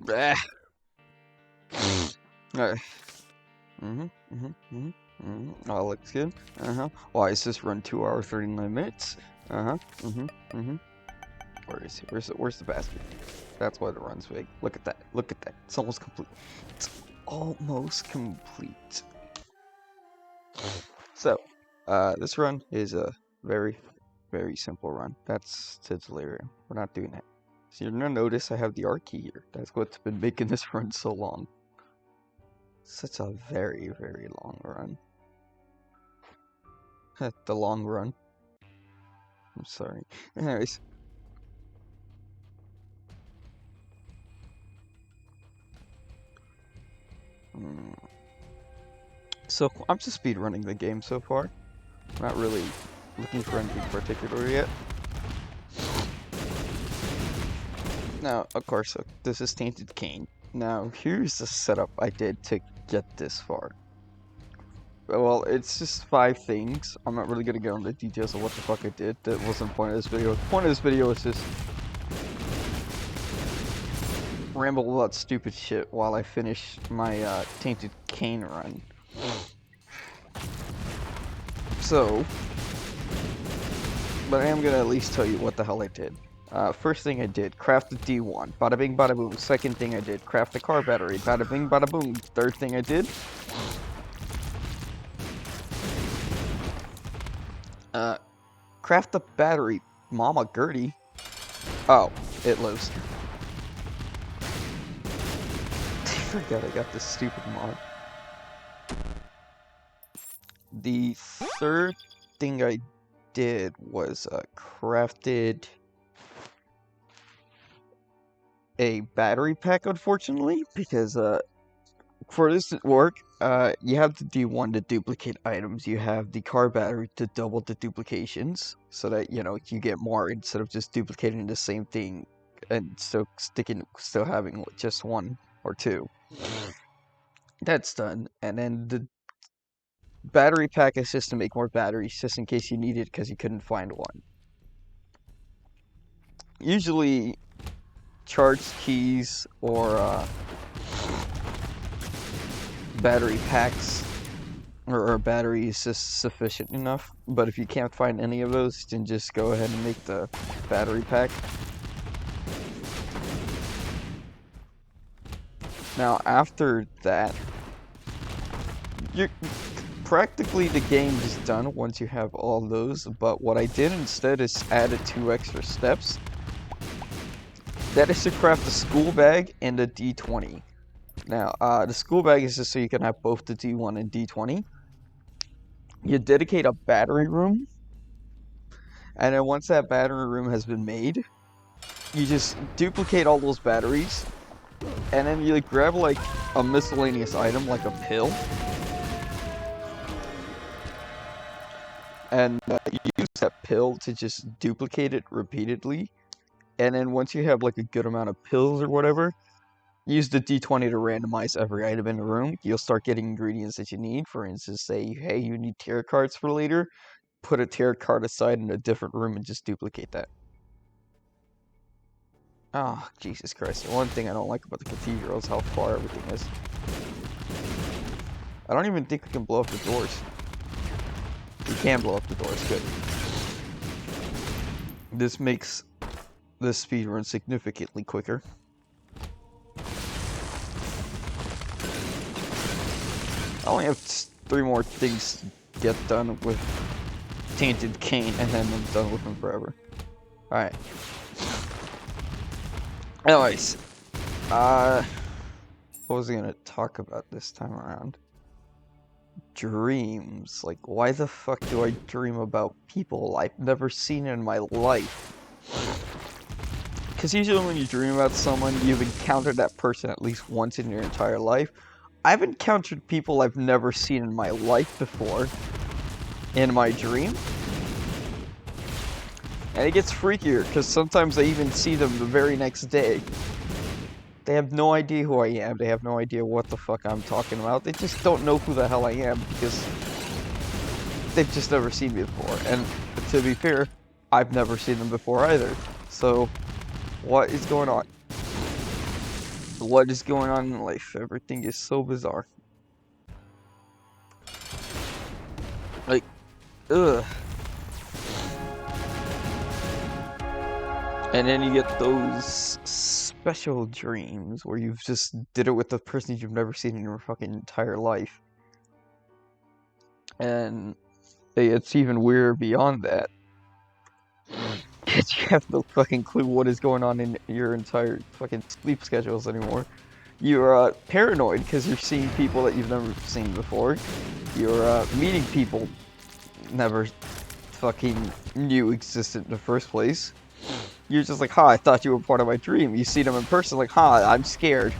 Bah. Oh, looks good. Why is this run 2 hours 39 minutes? Where is he? Where's the bastard? That's why the run's big. Look at that. Look at that. It's almost complete. It's almost complete. So, this run is a very, very simple run. That's to delirium. We're not doing that. So you're gonna notice I have the R key here. That's what's been making this run so long. Such a very, very long run. The long run. I'm sorry. Anyways. So, I'm just speedrunning the game so far. Not really looking for anything particular yet. Now, of course, this is Tainted Cain. Now, here's the setup I did to get this far. Well, it's just 5 things. I'm not really gonna get into the details of what the fuck I did. That wasn't the point of this video. The point of this video is just ramble about stupid shit while I finish my Tainted Cain run. So, but I am gonna at least tell you what the hell I did. First thing I did, craft the D1. Bada bing, bada boom. Second thing I did, craft the car battery. Bada bing, bada boom. Third thing I did, craft the battery. Mama Gertie. Oh, it lives. I forgot I got this stupid mod. The third thing I did was crafted a battery pack, unfortunately, because for this to work, you have the D1 to duplicate items. You have the car battery to double the duplications, so that you get more instead of just duplicating the same thing and still having just 1 or 2. That's done, and then the battery pack is just to make more batteries, just in case you need it because you couldn't find one. Usually, charged keys or battery packs or battery is just sufficient enough. But if you can't find any of those, then just go ahead and make the battery pack. Now, after that, practically the game is done once you have all those, but what I did instead is added 2 extra steps. That is to craft the school bag and the D20. Now, the school bag is just so you can have both the D1 and D20. You dedicate a battery room, and then once that battery room has been made, you just duplicate all those batteries, and then you grab like a miscellaneous item like a pill, and you use that pill to just duplicate it repeatedly. And then once you have like a good amount of pills or whatever, use the D20 to randomize every item in the room. You'll start getting ingredients that you need. For instance, say, hey, you need tarot cards for later. Put a tarot card aside in a different room and just duplicate that. Oh, Jesus Christ. The one thing I don't like about the cathedral is how far everything is. I don't even think we can blow up the doors. We can blow up the doors, good. This makes this speedrun significantly quicker. I only have 3 more things to get done with Tainted Cain, and then I'm done with him forever. Alright. Anyways, what was I gonna talk about this time around? Dreams. Like, why the fuck do I dream about people I've never seen in my life? Because usually when you dream about someone, you've encountered that person at least once in your entire life. I've encountered people I've never seen in my life before in my dream. And it gets freakier, because sometimes I even see them the very next day. They have no idea who I am. They have no idea what the fuck I'm talking about. They just don't know who the hell I am, because they've just never seen me before. And to be fair, I've never seen them before either. So, what is going on? what is going on in life. Everything is so bizarre. Like, ugh. And then you get those special dreams where you've just did it with the person you've never seen in your fucking entire life. And it's even weirder beyond that. Because you have no fucking clue what is going on in your entire fucking sleep schedules anymore. You're paranoid because you're seeing people that you've never seen before. You're meeting people never fucking knew existed in the first place. You're just like, ha, I thought you were part of my dream. You see them in person, like, ha, I'm scared.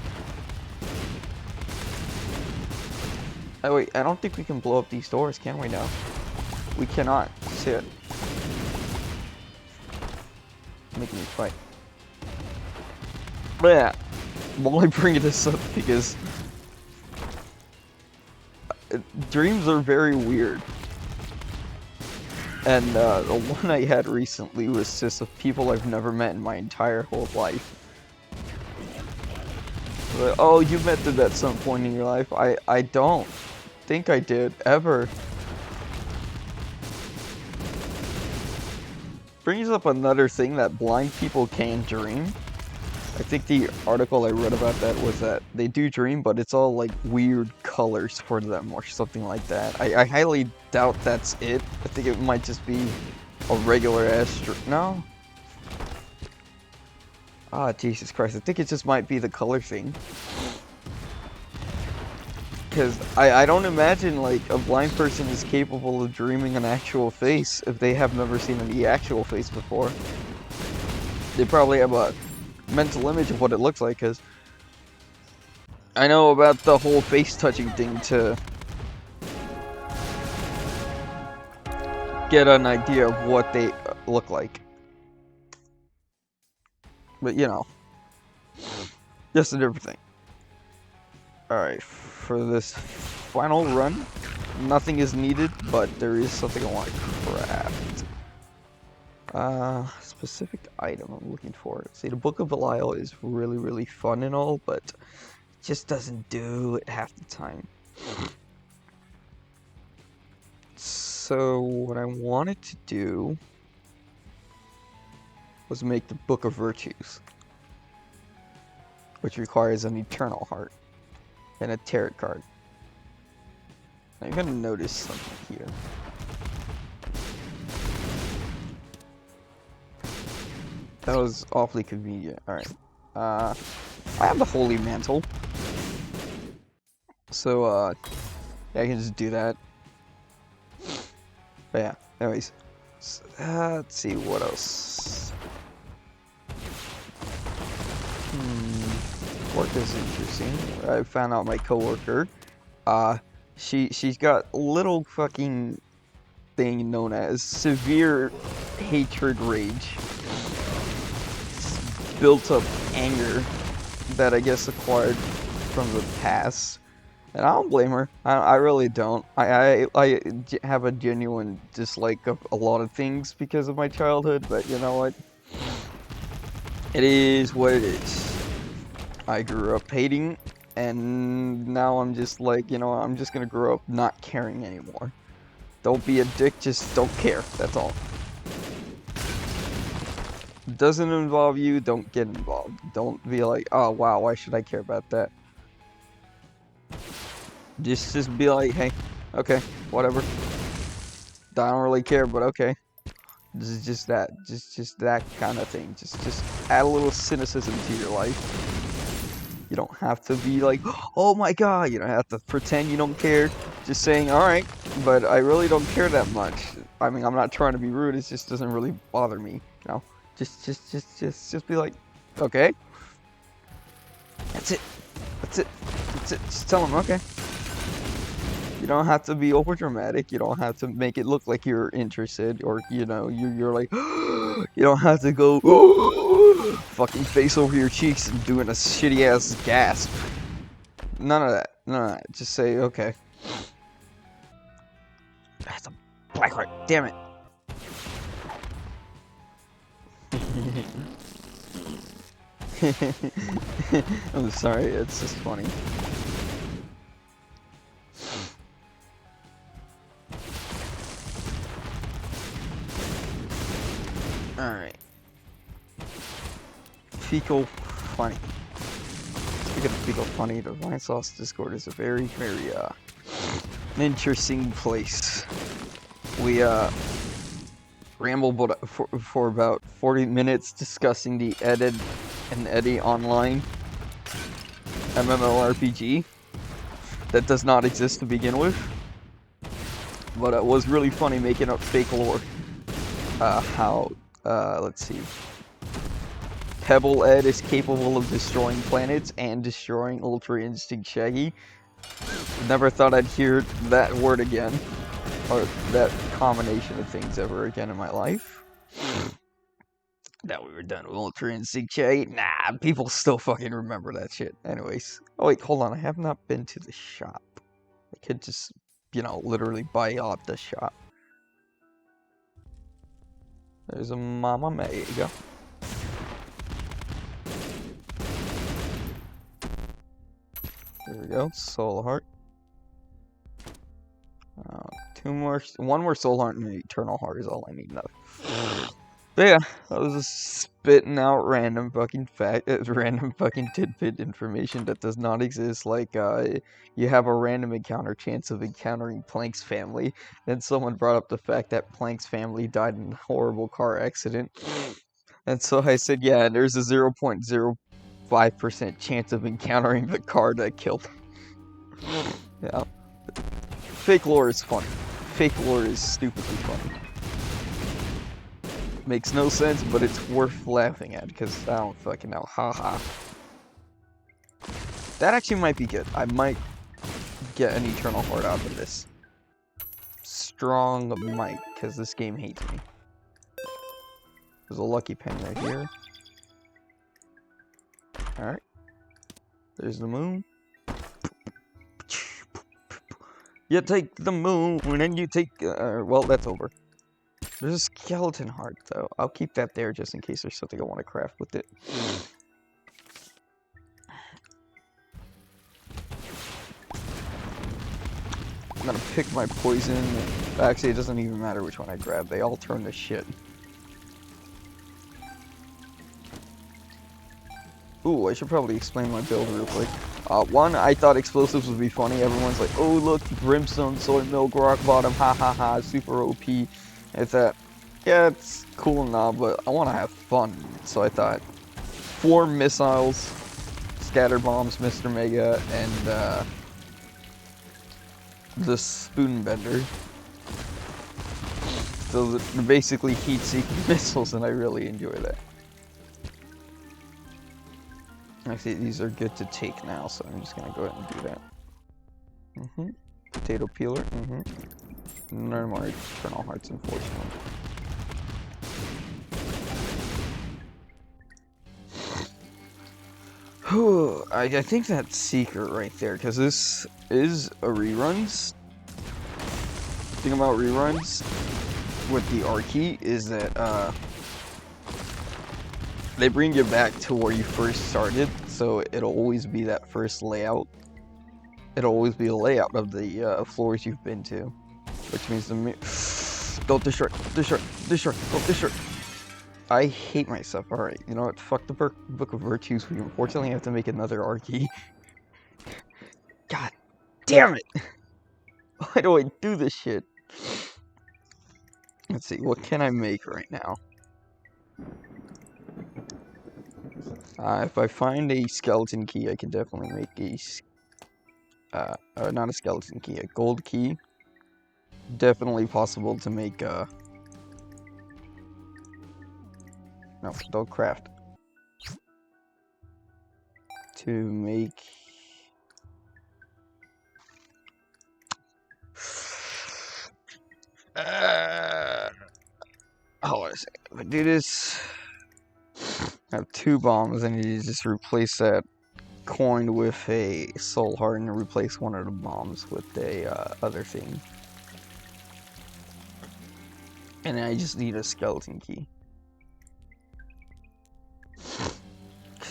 Oh wait, I don't think we can blow up these doors, can we now? We cannot. Shit. Making me fight. But yeah, I'm only bringing this up because dreams are very weird. And the one I had recently was just of people I've never met in my entire whole life. But, oh, you met them at some point in your life. I don't think I did, ever. Brings up another thing that blind people can dream. I think the article I read about that was that they do dream, but it's all like weird colors for them or something like that. I highly doubt that's it. I think it might just be a regular ass no? Ah, Jesus Christ. I think it just might be the color thing. Because I don't imagine like a blind person is capable of dreaming an actual face if they have never seen any actual face before. They probably have a mental image of what it looks like, because I know about the whole face touching thing to get an idea of what they look like. But you know, just a different thing. Alright, for this final run, nothing is needed, but there is something I want to craft. Specific item I'm looking for. See, the Book of Belial is really, really fun and all, but it just doesn't do it half the time. So, what I wanted to do was make the Book of Virtues, which requires an Eternal Heart and a Tarot card. Now you're gonna notice something here. That was awfully convenient. Alright. I have the Holy Mantle. So, yeah, I can just do that. But yeah, anyways. Let's see, what else? Work is interesting. I found out my coworker. She's got a little fucking thing known as severe hatred rage. Built up anger that I guess acquired from the past. And I don't blame her. I really don't. I have a genuine dislike of a lot of things because of my childhood, but you know what? It is what it is. I grew up hating, and now I'm just like, you know, I'm just gonna grow up not caring anymore. Don't be a dick, just don't care. That's all. Doesn't involve you, don't get involved. Don't be like, oh wow, why should I care about that? Just be like, hey, okay, whatever. I don't really care, but okay. This is just that, just that kind of thing. Just add a little cynicism to your life. You don't have to be like, oh my god, you don't have to pretend you don't care. Just saying, alright, but I really don't care that much. I mean, I'm not trying to be rude, it just doesn't really bother me, you know? Just be like, okay. That's it. That's it. That's it. Just tell them, okay. You don't have to be over dramatic. You don't have to make it look like you're interested, or you know, you're like, you don't have to go fucking face over your cheeks and doing a shitty ass gasp. None of that. None of that. Just say, okay. That's a black heart. Damn it. I'm sorry, it's just funny. Alright. Fecal funny. Speaking of fecal funny, the Vine Sauce Discord is a very, very, interesting place. We, rambled for about 40 minutes discussing the Ed and Eddie Online MMORPG that does not exist to begin with. But it was really funny making up fake lore. Let's see. Pebble Ed is capable of destroying planets and destroying Ultra Instinct Shaggy. Never thought I'd hear that word again, or that combination of things ever again in my life. That we were done with Ultra Instinct Shaggy. Nah, people still fucking remember that shit. Anyways. Oh wait, hold on, I have not been to the shop. I could just, literally buy out the shop. There's a Mama Mega. There we go, Soul Heart. One more Soul Heart and an Eternal Heart is all I need now. But yeah, I was just spitting out random fucking tidbit information that does not exist. Like, you have a random encounter chance of encountering Plank's family. Then someone brought up the fact that Plank's family died in a horrible car accident. And so I said, yeah, there's a 0.05% chance of encountering the car that killed him. Yeah. Fake lore is funny. Fake lore is stupidly funny. Makes no sense, but it's worth laughing at, because I don't fucking know. Haha. That actually might be good. I might get an Eternal Heart out of this. Strong might, because this game hates me. There's a lucky pen right here. Alright. There's the moon. You take the moon, and you take... well, that's over. There's a skeleton heart, though. I'll keep that there just in case there's something I want to craft with it. I'm gonna pick my poison. Actually, it doesn't even matter which one I grab. They all turn to shit. Ooh, I should probably explain my build real quick. One, I thought explosives would be funny. Everyone's like, oh, look, brimstone, soy milk, rock bottom, ha ha ha, super OP. It's that, yeah, it's cool and all, but I want to have fun. So I thought 4 missiles, scatter bombs, Mr. Mega, and the spoon bender. So they're basically heat-seeking missiles, and I really enjoy that. Actually, these are good to take now, so I'm just gonna go ahead and do that. Potato peeler. No more Eternal Hearts, unfortunately. I think that's secret right there, because this is a reruns. The thing about reruns with the R key is that they bring you back to where you first started, so it'll always be that first layout. It'll always be a layout of the floors you've been to, which means don't destroy, don't destroy. I hate myself. Alright, you know what? Fuck the Book of Virtues. We unfortunately have to make another R key. God damn it! Why do I do this shit? Let's see, what can I make right now? If I find a skeleton key, I can definitely make not a skeleton key, a gold key. Definitely possible to make, no, don't craft. To make... hold on a second. If I do this... I have 2 bombs, I need to just replace that coin with a soul heart and replace one of the bombs with a other thing. And I just need a skeleton key.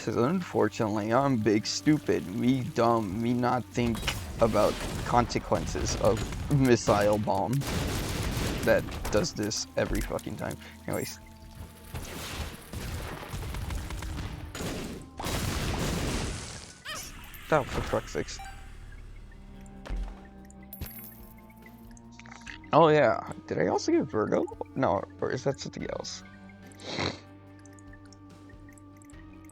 Unfortunately, I'm big stupid. Me dumb. Me not think about consequences of missile bomb that does this every fucking time. Anyways. Oh, for fuck's sakes. Oh yeah, did I also get Virgo? No, or is that something else?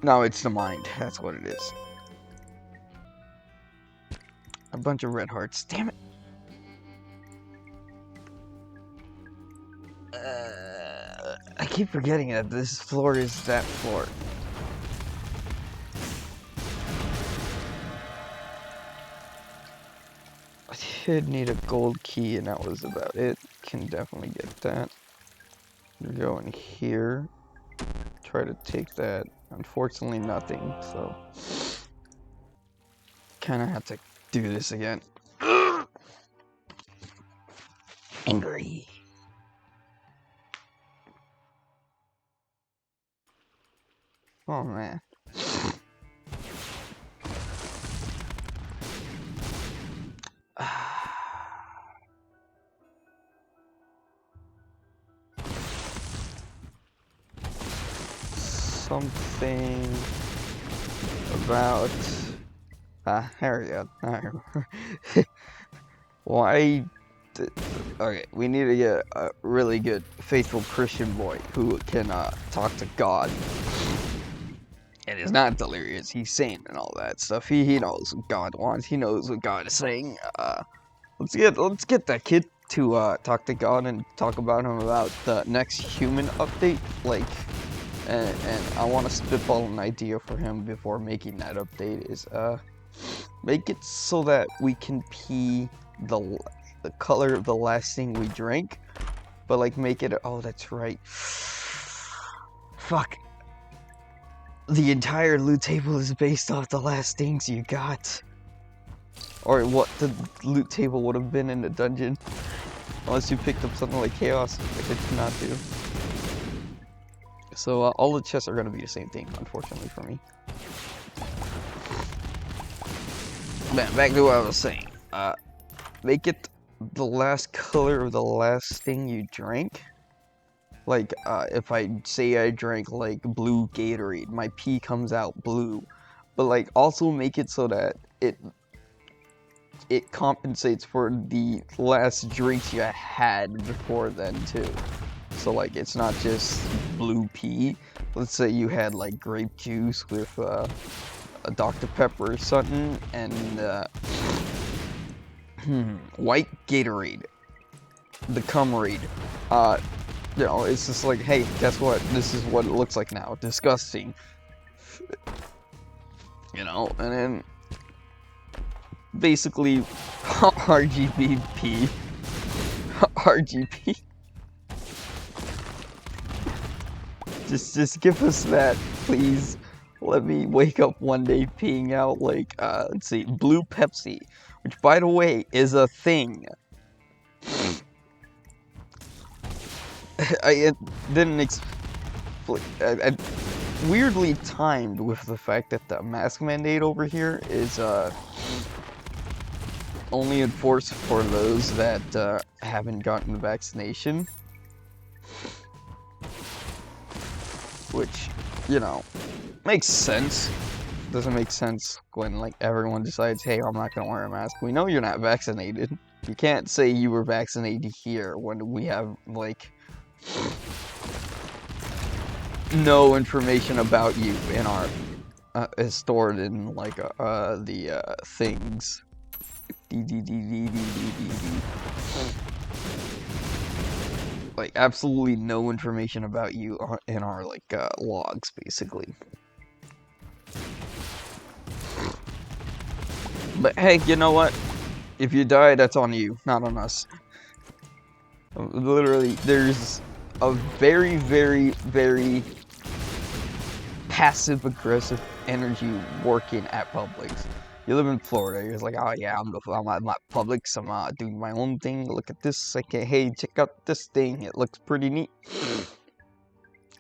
No, it's the mind. That's what it is. A bunch of red hearts. Damn it. I keep forgetting that this floor is that floor. I did need a gold key, and that was about it. Can definitely get that. Go in here. Try to take that. Unfortunately, nothing, so kind of have to do this again. Angry. Oh man. Something about there we go. Why? Okay, we need to get a really good faithful Christian boy who can talk to God. And is not delirious. He's sane and all that stuff. He knows what God wants. He knows what God is saying. Let's get that kid to talk to God and talk about him about the next human update. Like, and I want to spitball an idea for him before making that update. Is make it so that we can pee the color of the last thing we drank, but like make it. Oh, that's right. Fuck. The entire loot table is based off the last things you got. Or what the loot table would have been in the dungeon. Unless you picked up something like chaos, which I did not do. So all the chests are going to be the same thing, unfortunately for me. Man, back to what I was saying. Make it the last color of the last thing you drank. Like, if I say I drank, like, blue Gatorade, my pee comes out blue. But, like, also make it so that it compensates for the last drinks you had before then, too. So, like, it's not just blue pee. Let's say you had, like, grape juice with, a Dr. Pepper or something, and, white Gatorade. The Cumrade. You know, it's just like, hey, guess what? This is what it looks like now. Disgusting. You know, and then basically RGBP. RGB. Just give us that, please. Let me wake up one day peeing out like, let's see, blue Pepsi, which by the way is a thing. I didn't I weirdly timed with the fact that the mask mandate over here is only enforced for those that haven't gotten the vaccination, which, you know, makes sense. Doesn't make sense when like everyone decides, hey, I'm not gonna wear a mask. We know you're not vaccinated. You can't say you were vaccinated here when we have like no information about you in our is stored in like the things. Like absolutely no information about you in our like logs, basically. But hey, you know what? If you die, that's on you, not on us. Literally, there's a very, very, very passive-aggressive energy working at Publix. You live in Florida, you're just like, oh yeah, I'm at Publix, I'm doing my own thing, look at this, like, hey, check out this thing, it looks pretty neat.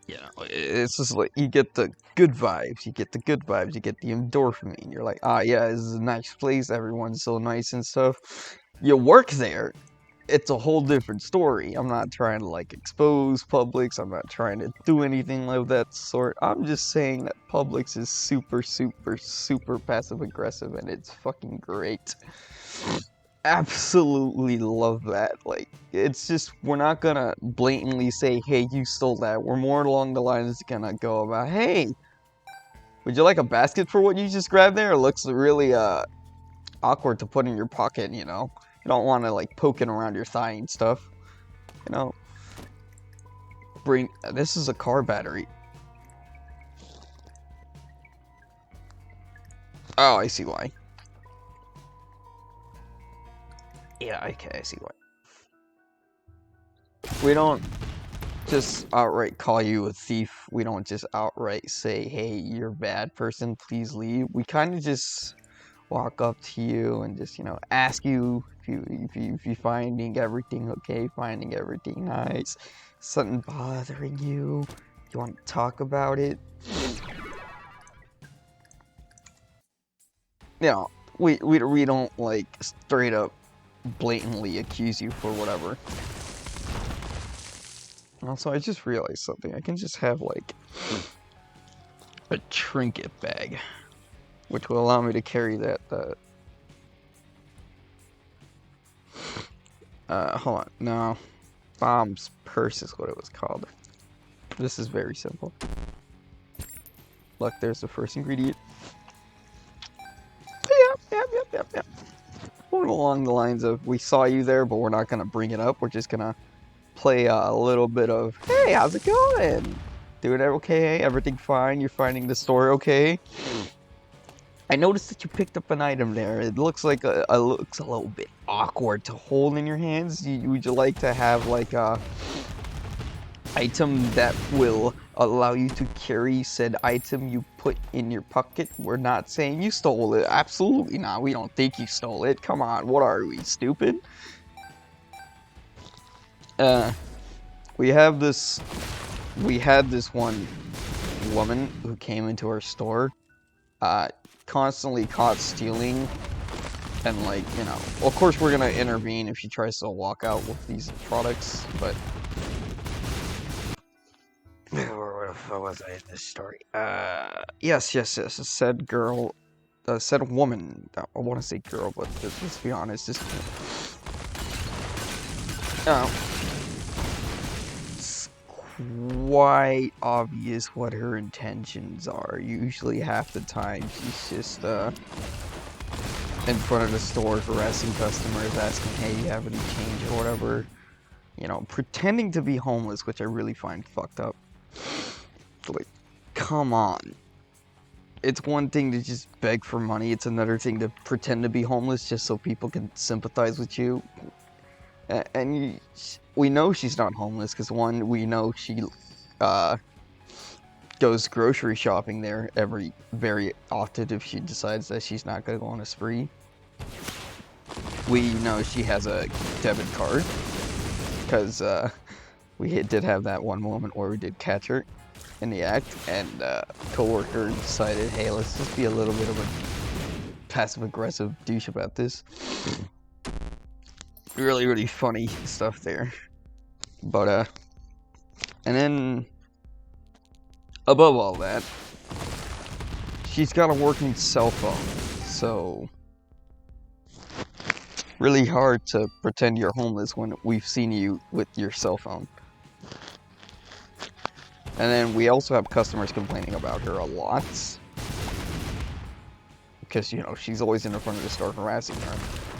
You know, it's just like you get the good vibes, you get the good vibes, you get the endorphin. You're like, ah, yeah, this is a nice place. Everyone's so nice and stuff. You work there, it's a whole different story. I'm not trying to like expose Publix. I'm not trying to do anything of that sort. I'm just saying that Publix is super, super, super passive aggressive, and it's fucking great. Absolutely love that. Like, it's just, we're not gonna blatantly say, hey, you stole that. We're more along the lines gonna go about, hey, would you like a basket for what you just grabbed there? It looks really awkward to put in your pocket, you know? You don't want to like poking around your thigh and stuff, you know? This is a car battery. Oh, I see why. Yeah, okay, I see why. We don't just outright call you a thief. We don't just outright say, hey, you're a bad person, please leave. We kind of just walk up to you and just, you know, ask you if you finding everything okay, finding everything nice, something bothering you, you want to talk about it. You know, we don't like straight up blatantly accuse you for whatever. Also, I just realized something. I can just have like a trinket bag, which will allow me to carry that. Hold on. No, Bomb's purse is what it was called. This is very simple. Look, there's the first ingredient. Yep. Going along the lines of, we saw you there, but we're not gonna bring it up. We're just gonna play a little bit of, hey, how's it going? Doing it okay? Everything fine? You're finding the store okay? I noticed that you picked up an item there. It looks like looks a little bit awkward to hold in your hands. Would you like to have like a item that will allow you to carry said item you put in your pocket? We're not saying you stole it. Absolutely not. We don't think you stole it. Come on, what are we, stupid? We had this one woman who came into our store, constantly caught stealing, and like, you know, of course we're gonna intervene if she tries to walk out with these products, but where was I in this story? Yes, said girl, said woman, I want to say girl, but let's be honest, this, it's quite obvious what her intentions are. Usually half the time she's just, in front of the store harassing customers, asking, hey, you have any change or whatever. You know, pretending to be homeless, which I really find fucked up. Like, come on. It's one thing to just beg for money, it's another thing to pretend to be homeless just so people can sympathize with you. And we know she's not homeless, because one, we know she goes grocery shopping there very often if she decides that she's not going to go on a spree. We know she has a debit card, because we did have that one moment where we did catch her in the act, and coworker decided, hey, let's just be a little bit of a passive-aggressive douche about this. Really funny stuff there. But, and then, above all that, she's got a working cell phone, so really hard to pretend you're homeless when we've seen you with your cell phone. And then we also have customers complaining about her a lot, because, you know, she's always in the front of the store harassing her.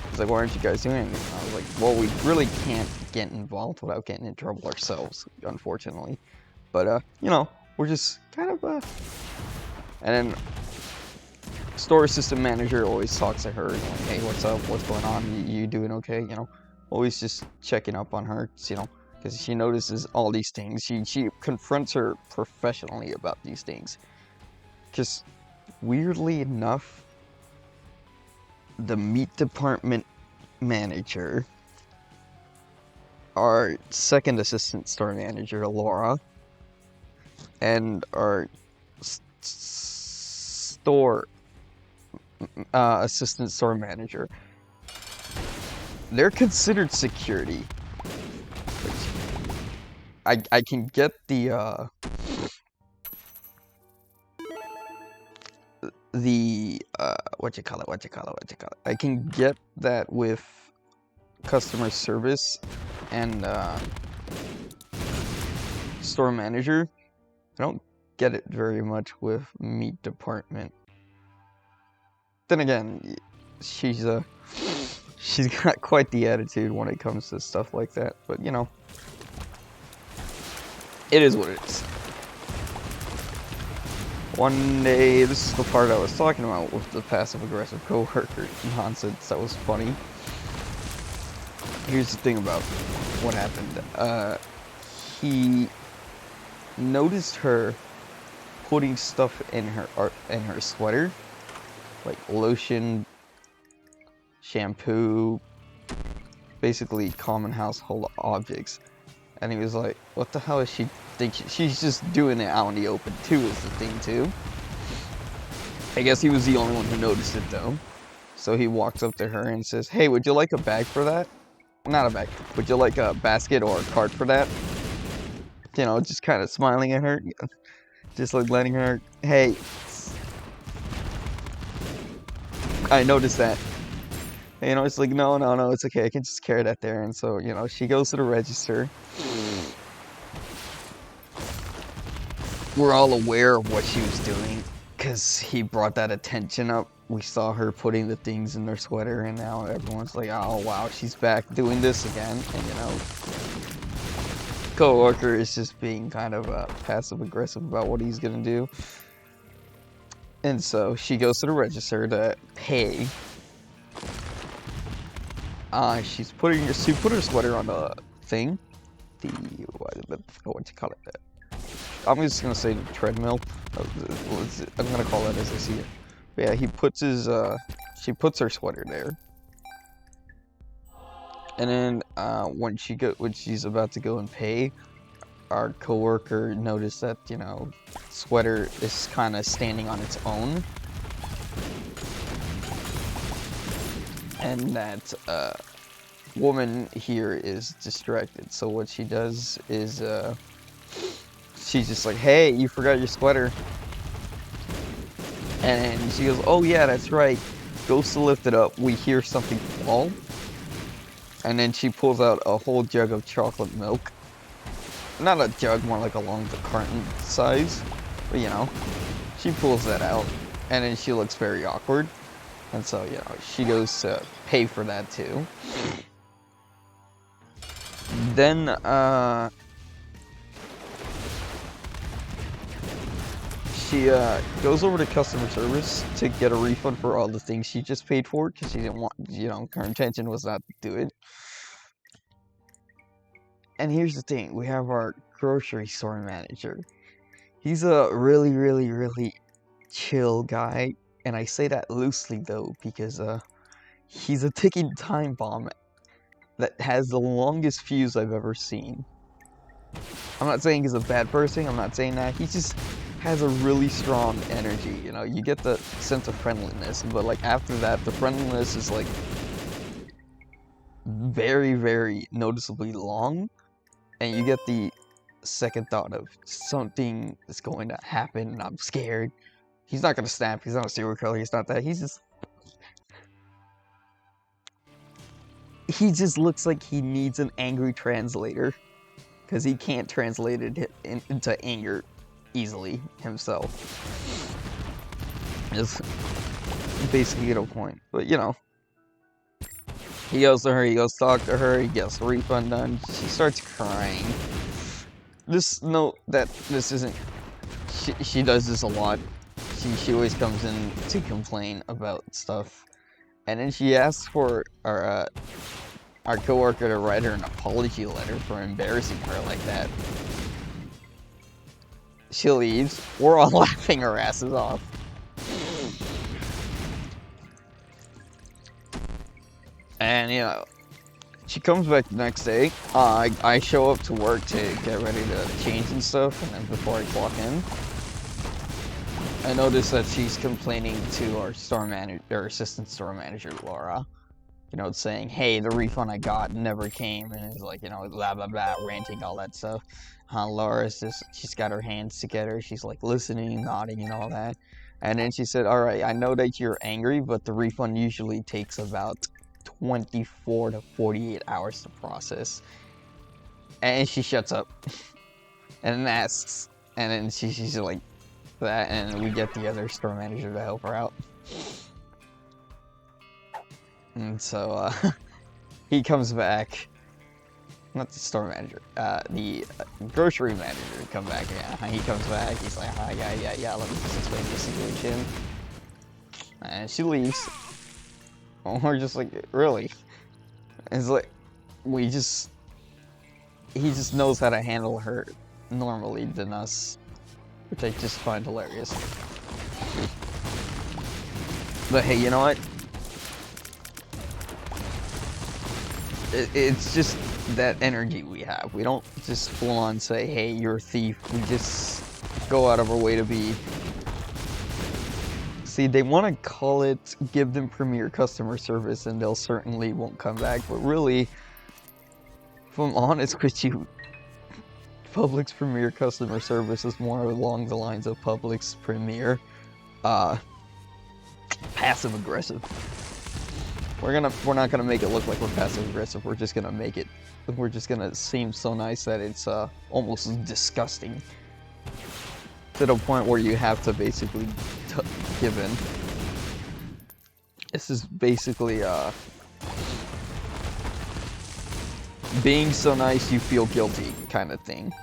It's like, why aren't you guys doing anything? I was like, well, we really can't get involved without getting in trouble ourselves, unfortunately. But, you know, we're just kind of, and then store assistant manager always talks to her, like, hey, what's up, what's going on, you doing okay, you know, always just checking up on her, you know, because she notices all these things. She confronts her professionally about these things. Just weirdly enough, the meat department manager, our second assistant store manager, Laura, and our store assistant store manager. They're considered security. I can get the what you call it. I can get that with customer service and store manager. I don't get it very much with meat department. Then again, she's got quite the attitude when it comes to stuff like that, but you know, it is what it is. One day, this is the part I was talking about with the passive-aggressive coworker nonsense that was funny. Here's the thing about what happened. He noticed her putting stuff in her sweater, like lotion, shampoo, basically common household objects. And he was like, what the hell is she thinking? She's just doing it out in the open too, is the thing too. I guess he was the only one who noticed it though. So he walks up to her and says, hey, would you like a bag for that? Not a bag. Would you like a basket or a cart for that? You know, just kind of smiling at her. Just like letting her, hey, I noticed that. You know, it's like, no, it's okay. I can just carry that there. And so, you know, she goes to the register. We're all aware of what she was doing because he brought that attention up. We saw her putting the things in their sweater, and now everyone's like, oh, wow, she's back doing this again. And, you know, coworker is just being kind of passive-aggressive about what he's going to do. And so she goes to the register to pay. She put her sweater on the thing. What you call it? I'm just gonna say the treadmill. I'm gonna call it as I see it. But yeah, she puts her sweater there. And then when she's about to go and pay, our coworker noticed that, you know, sweater is kind of standing on its own. And that woman here is distracted. So what she does is she's just like, hey, you forgot your sweater. And she goes, oh yeah, that's right. Goes to lift it up. We hear something fall. And then she pulls out a whole jug of chocolate milk. Not a jug, more like along the carton size. But you know, she pulls that out. And then she looks very awkward. And so, you know, she goes to pay for that too. Then, she goes over to customer service to get a refund for all the things she just paid for, because she didn't want, you know, her intention was not to do it. And here's the thing, we have our grocery store manager. He's a really, really, really chill guy. And I say that loosely though, because he's a ticking time bomb that has the longest fuse I've ever seen. I'm not saying he's a bad person, I'm not saying that. He just has a really strong energy, you know. You get the sense of friendliness, but like after that, the friendliness is like very, very noticeably long. And you get the second thought of something is going to happen and I'm scared. He's not gonna snap, he's not a serial killer, he's not that, he just looks like he needs an angry translator. Because he can't translate it into anger easily himself. Just basically the point. But you know, he goes to her, he goes to talk to her, he gets the refund done, she starts crying. Just note that this isn't, she does this a lot. She always comes in to complain about stuff. And then she asks for our coworker to write her an apology letter for embarrassing her like that. She leaves. We're all laughing our asses off. And, you know, She comes back the next day. I show up to work to get ready to change and stuff, and then before I clock in, I notice that she's complaining to our store manager, or assistant store manager, Laura. You know, saying, hey, the refund I got never came, and it's like, you know, blah, blah, blah, ranting, all that stuff. Laura's just, she's got her hands together, she's like listening, nodding, and all that. And then she said, alright, I know that you're angry, but the refund usually takes about 24 to 48 hours to process. And she shuts up, and then asks, and then she's like, that, and we get the other store manager to help her out. And so, he comes back, not the store manager, the grocery manager come back, yeah, he comes back, he's like, hi, yeah, let me just explain the situation, and she leaves. We're just like, really? It's like, he just knows how to handle her normally than us, which I just find hilarious. But hey, you know what? It's just that energy we have. We don't just full on say, hey, you're a thief. We just go out of our way to be. See, they want to call it, give them premier customer service, and they'll certainly won't come back. But really, if I'm honest with you, Publix premier customer service is more along the lines of Publix premier passive aggressive. We're not gonna make it look like we're passive aggressive. We're just gonna seem so nice that it's almost disgusting, to the point where you have to basically give in. This is basically being so nice you feel guilty kind of thing.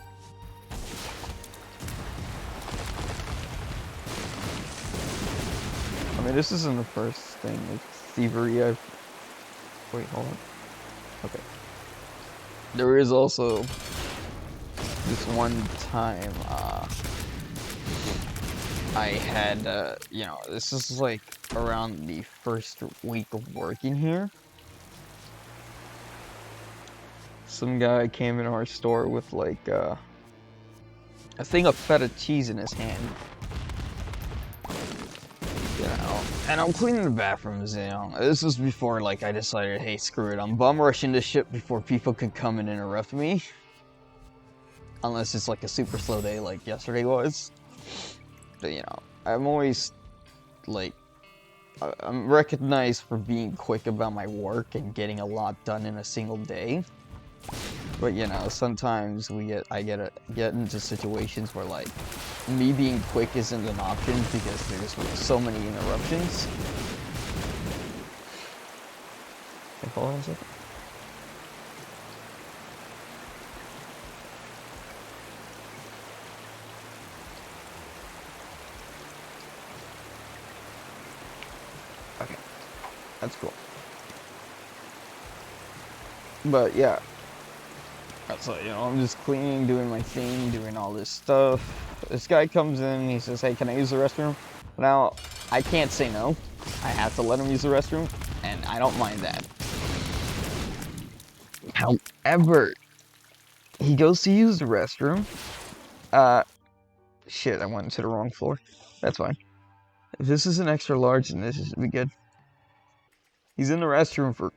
I mean, this isn't the first thing with thievery I've... Wait, hold on. Okay. There is also this one time, I had, you know, this is like around the first week of working here. Some guy came in our store with like, a thing of feta cheese in his hand. You know, and I'm cleaning the bathrooms, you know. This was before, like, I decided, hey, screw it, I'm bum rushing this shit before people can come and interrupt me. Unless it's like a super slow day like yesterday was. But, you know, I'm always, like, I'm recognized for being quick about my work and getting a lot done in a single day. But, you know, sometimes I get into situations where, like, me being quick isn't an option because there's so many interruptions. Hey, hold on a second. Okay, that's cool. But yeah. So, you know, I'm just cleaning, doing my thing, doing all this stuff. This guy comes in, he says, hey, can I use the restroom? Now, I can't say no. I have to let him use the restroom, and I don't mind that. However, he goes to use the restroom. Shit, I went to the wrong floor. That's fine. If this is an extra large, then this should be good. He's in the restroom for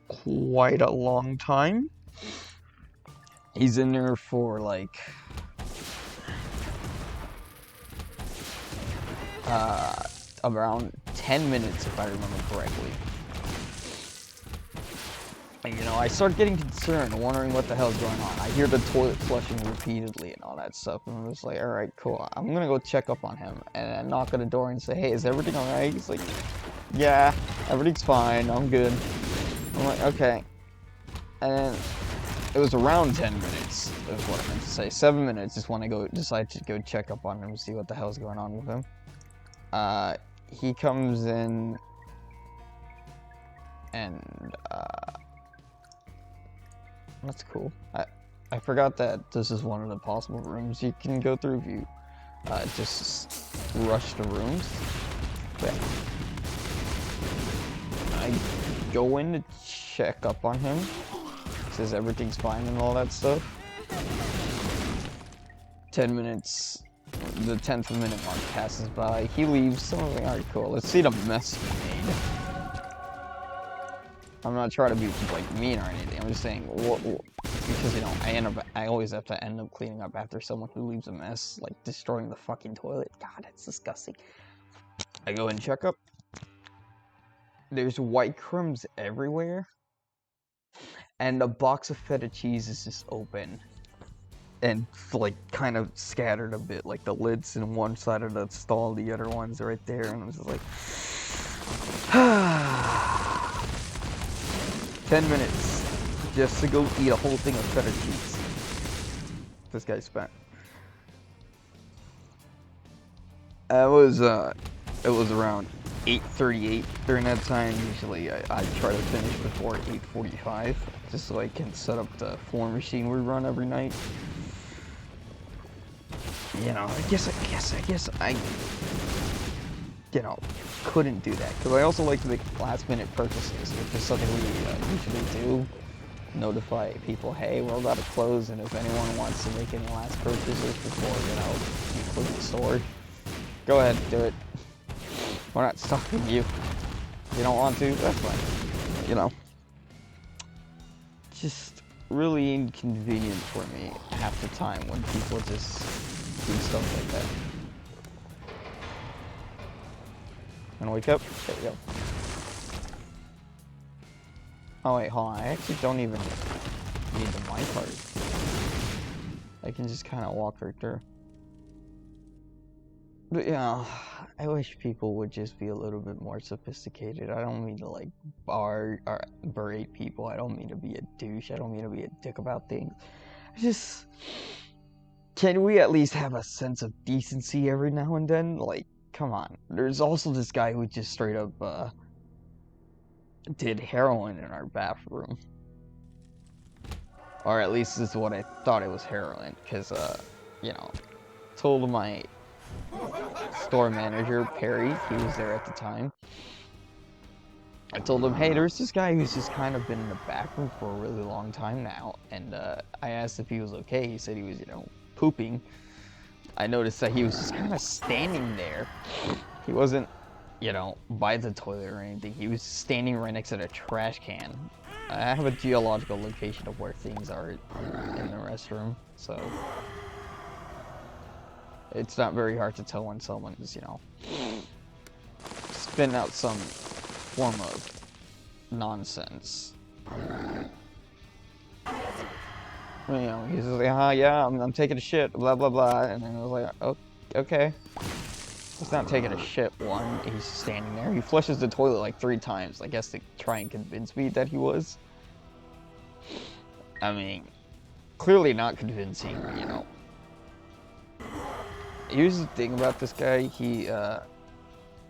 quite a long time. He's in there for like around 10 minutes if I remember correctly. And you know, I start getting concerned, wondering what the hell's going on. I hear the toilet flushing repeatedly and all that stuff, and I'm just like, alright, cool, I'm gonna go check up on him. And I knock on the door and say, hey, is everything alright? He's like, yeah, everything's fine, I'm good. I'm like, okay. And then it was around 10 minutes, is what I meant to say. 7 minutes is when I decide to go check up on him and see what the hell's going on with him. He comes in and, that's cool. I forgot that this is one of the possible rooms you can go through if you, just rush the rooms. But I go in to check up on him. Says everything's fine and all that stuff. 10 minutes, the 10th minute mark passes by. He leaves. So I'm like, alright, cool. Let's see the mess he made. I'm not trying to be like mean or anything. I'm just saying because you know I always have to end up cleaning up after someone who leaves a mess, like destroying the fucking toilet. God, it's disgusting. I go and check up. There's white crumbs everywhere, and a box of feta cheese is just open and like kind of scattered a bit. Like the lid's in one side of the stall, the other one's right there, and I'm just like, 10 minutes just to go eat a whole thing of feta cheese. This guy spent. It was around 8:38 during that time. Usually I try to finish before 8:45, just so I can set up the floor machine we run every night. You know, I guess I you know, couldn't do that, because I also like to make last minute purchases, which is something we usually do. Notify people, hey, we're about to close, and if anyone wants to make any last purchases before, you know, you close the store, go ahead, do it. We're not stopping you. If you don't want to, that's fine. You know, just really inconvenient for me half the time when people just do stuff like that. Gonna wake up? There we go. Oh wait, hold on. I actually don't even need the minecart. I can just kind of walk right through. But yeah, I wish people would just be a little bit more sophisticated. I don't mean to like berate people. I don't mean to be a douche. I don't mean to be a dick about things. Just, can we at least have a sense of decency every now and then? Like, come on. There's also this guy who just straight up did heroin in our bathroom. Or at least this is what I thought it was heroin, because you know, told my store manager, Perry, he was there at the time. I told him, hey, there's this guy who's just kind of been in the back room for a really long time now, and I asked if he was okay. He said he was, you know, pooping. I noticed that he was just kind of standing there. He wasn't, you know, by the toilet or anything. He was standing right next to the trash can. I have a geological location of where things are in the restroom, so it's not very hard to tell when someone is, you know, spitting out some form of nonsense. You know, he's just like, yeah, I'm taking a shit, blah, blah, blah. And then I was like, oh, okay. He's not taking a shit, one. He's standing there. He flushes the toilet like 3 times, I guess, to try and convince me that he was. I mean, clearly not convincing, you know. Here's the thing about this guy. He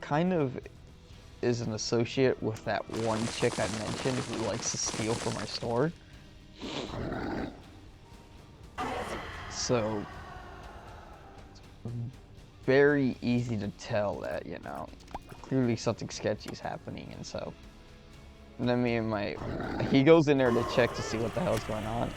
kind of is an associate with that one chick I mentioned who likes to steal from our store. So, very easy to tell that, you know, clearly something sketchy is happening. And so, and then he goes in there to check to see what the hell's going on.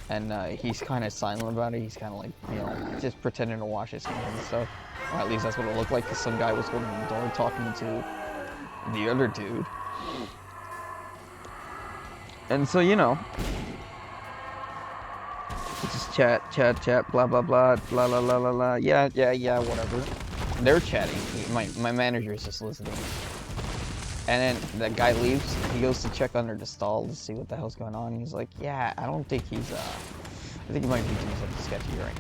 And he's kind of silent about it. He's kind of like, you know, just pretending to wash his hands and stuff. Or at least that's what it looked like, because some guy was holding the door talking to the other dude. And so, you know, just chat, blah, blah, blah, blah, blah, blah, blah, blah. Yeah, whatever. They're chatting. My manager's just listening. And then that guy leaves. He goes to check under the stall to see what the hell's going on. And he's like, yeah, I don't think he's, I think he might be doing something sketchy, right?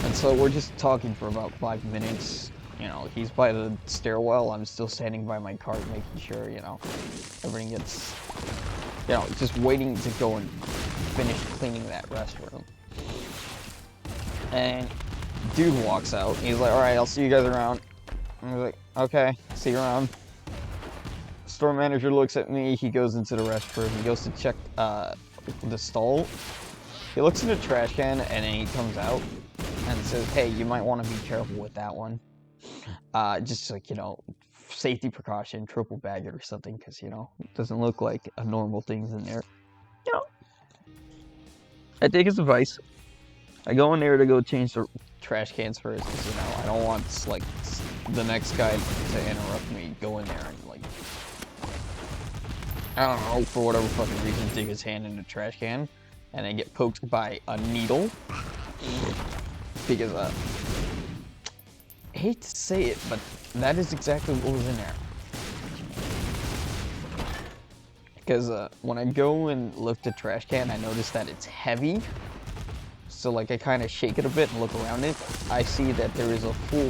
And so we're just talking for about 5 minutes. You know, he's by the stairwell. I'm still standing by my cart, making sure, you know, everything gets, you know, just waiting to go and finish cleaning that restroom. And dude walks out. He's like, all right, I'll see you guys around. And I was like, okay, see you around. Store manager looks at me. He goes into the restroom. He goes to check the stall. He looks in the trash can, and then he comes out and says, hey, you might want to be careful with that one. Just like, you know, safety precaution, triple bag it or something, because, you know, it doesn't look like a normal thing's in there. You know, I take his advice. I go in there to go change the trash cans first, because, you know, I don't want, like, the next guy to interrupt me, go in there and, like, I don't know, for whatever fucking reason, dig his hand in the trash can, and then get poked by a needle. Because, I hate to say it, but that is exactly what was in there. Because when I go and lift the trash can, I notice that it's heavy. So like I kind of shake it a bit and look around it. I see that there is a full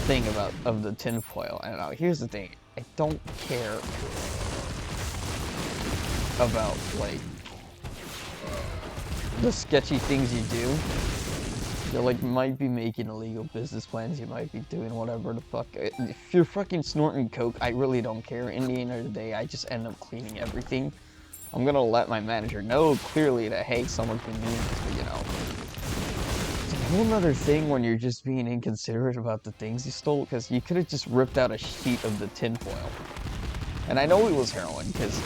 thing of the tin foil. And here's the thing, I don't care about like the sketchy things you do. You like might be making illegal business plans, you might be doing whatever the fuck. If you're fucking snorting coke, I really don't care. In the end of the day, I just end up cleaning everything. I'm gonna let my manager know clearly that, hey, someone's been doing this, but you know. It's a whole nother thing when you're just being inconsiderate about the things you stole, because you could have just ripped out a sheet of the tin foil. And I know it was heroin, because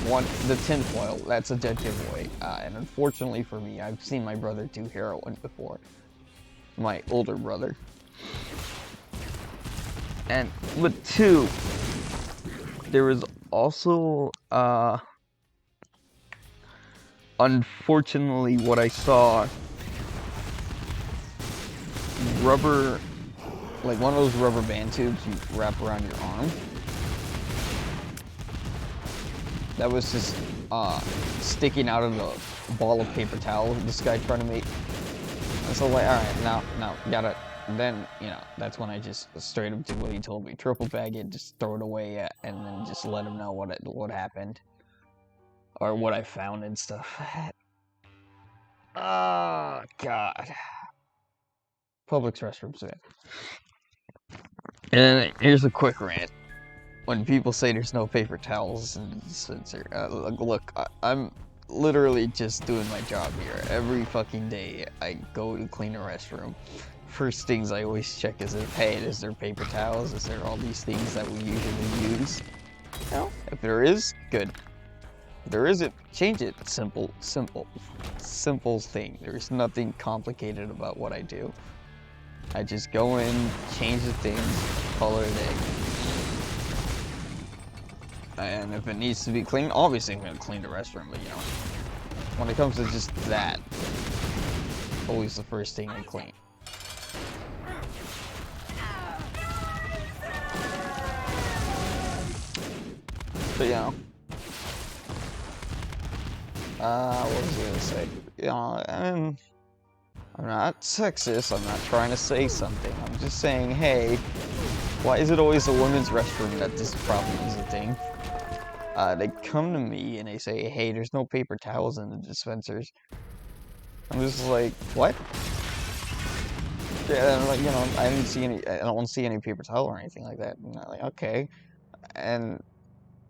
the tin foil, that's a dead giveaway. And unfortunately for me, I've seen my brother do heroin before. My older brother. And with two, there was also, unfortunately what I saw, rubber, like one of those rubber band tubes you wrap around your arm. That was just, sticking out of the ball of paper towel this guy tried to make. And so like, alright, now, gotta, then, you know, that's when I just straight up did what he told me. Triple bag it, just throw it away, and then just let him know what happened. Or what I found and stuff. Oh, God. Publix restrooms, man. And here's a quick rant. When people say there's no paper towels in the dispenser, look, I'm literally just doing my job here. Every fucking day I go to clean a restroom. First things I always check is if, hey, is there paper towels? Is there all these things that we usually use? No. If there is, good. If there isn't, change it. Simple thing. There's nothing complicated about what I do. I just go in, change the things, call it a day. And if it needs to be cleaned, obviously I'm gonna clean the restroom, but you know, when it comes to just that, always the first thing I clean. But you know, what was I gonna say? You know, I'm not sexist, I'm not trying to say something, I'm just saying, hey, why is it always the women's restroom that this problem is a thing? They come to me and they say, hey, there's no paper towels in the dispensers. I'm just like, what? Yeah, and like, you know, I don't see any paper towel or anything like that. And I'm like, okay. And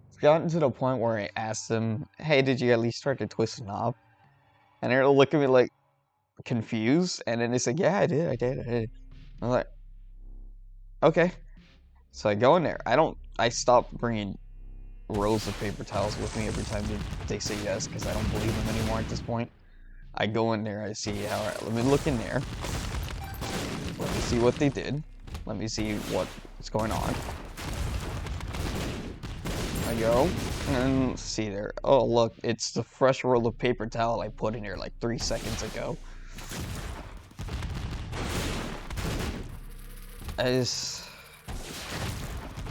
it's gotten to the point where I asked them, hey, did you at least try to twist the knob? And they're looking at me like, confused. And then they say, yeah, I did. I'm like, okay. So I go in there. I stopped bringing rolls of paper towels with me every time they say yes, because I don't believe them anymore at this point. I go in there, I see, alright, let me look in there. Let me see what they did. Let me see what's going on. I go, and see there. Oh, look, it's the fresh roll of paper towel I put in here like 3 seconds ago.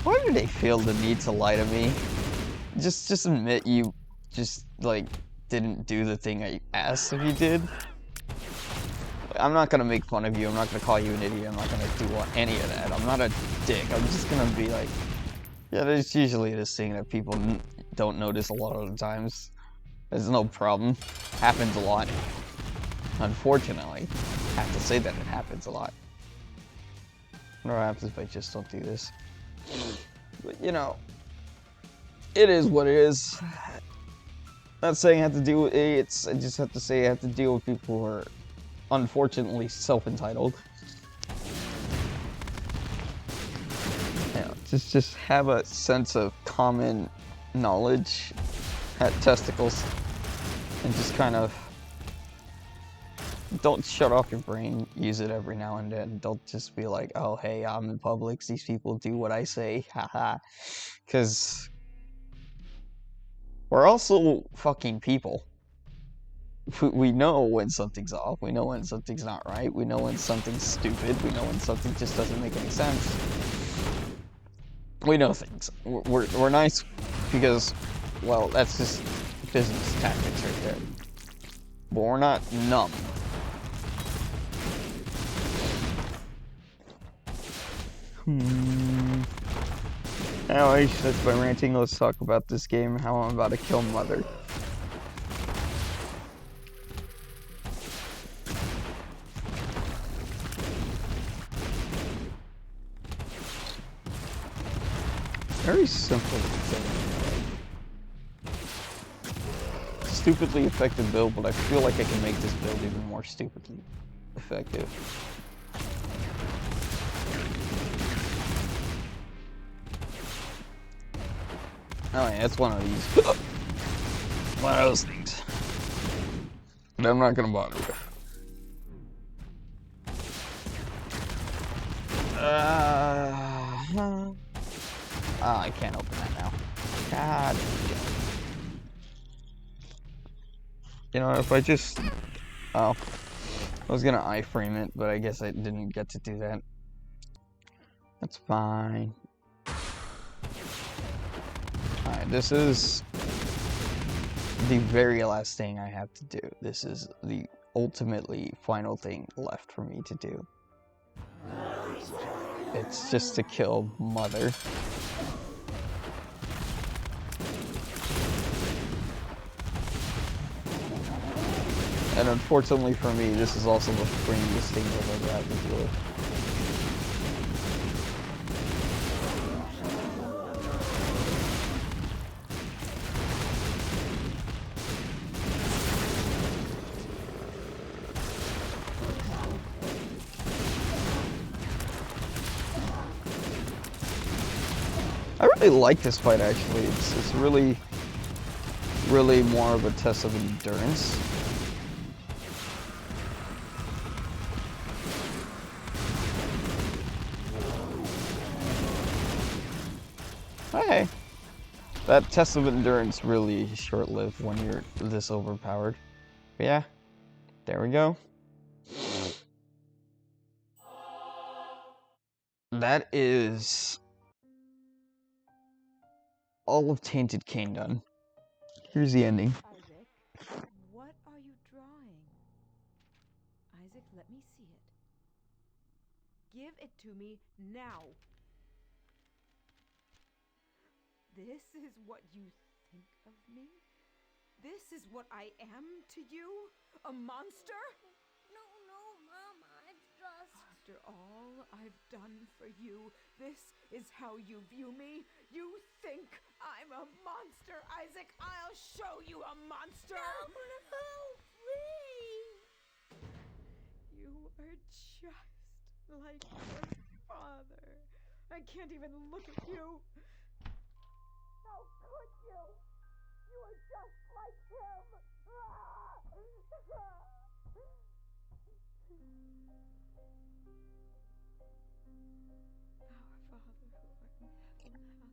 Why do they feel the need to lie to me? Just admit you just, like, didn't do the thing I asked if you did. I'm not gonna make fun of you, I'm not gonna call you an idiot, I'm not gonna do any of that. I'm not a dick, I'm just gonna be like, yeah, there's usually this thing that people don't notice a lot of the times. There's no problem. Happens a lot. Unfortunately, I have to say that it happens a lot. What happens if I just don't do this? But, you know, it is what it is. Not saying I have to deal with idiots, I just have to say I have to deal with people who are unfortunately self-entitled. Just have a sense of common knowledge at testicles, and just kind of don't shut off your brain. Use it every now and then. Don't just be like, oh hey, I'm in Publix, these people do what I say, haha. Because we're also fucking people. We know when something's off, we know when something's not right, we know when something's stupid, we know when something just doesn't make any sense. We know things. We're nice because, well, that's just business tactics right there. But we're not numb. Anyways, that's my ranting. Let's talk about this game, how I'm about to kill Mother. Very simple thing. Stupidly effective build, but I feel like I can make this build even more stupidly effective. Oh yeah, it's one of these. One of those things. That I'm not gonna bother with. I can't open that now. God. You know, if I just... Oh. I was gonna iframe it, but I guess I didn't get to do that. That's fine. Alright, this is the very last thing I have to do. This is the ultimately final thing left for me to do. It's just to kill Mother. And unfortunately for me, this is also the freest thing I've ever had to deal with. I really like this fight, actually. It's really more of a test of endurance. Hey, that test of endurance really is short-lived when you're this overpowered. But yeah, there we go. That is all of Tainted Cain done. Here's the ending. Isaac, what are you drawing? Isaac, let me see it. Give it to me now. This is what you think of me? This is what I am to you? A monster? No, Mom, I've just... After all I've done for you, this is how you view me? You think I'm a monster, Isaac? I'll show you a monster! No, please! You are just like your father. I can't even look at you. How could you? You are just like him. Our Father who art in heaven,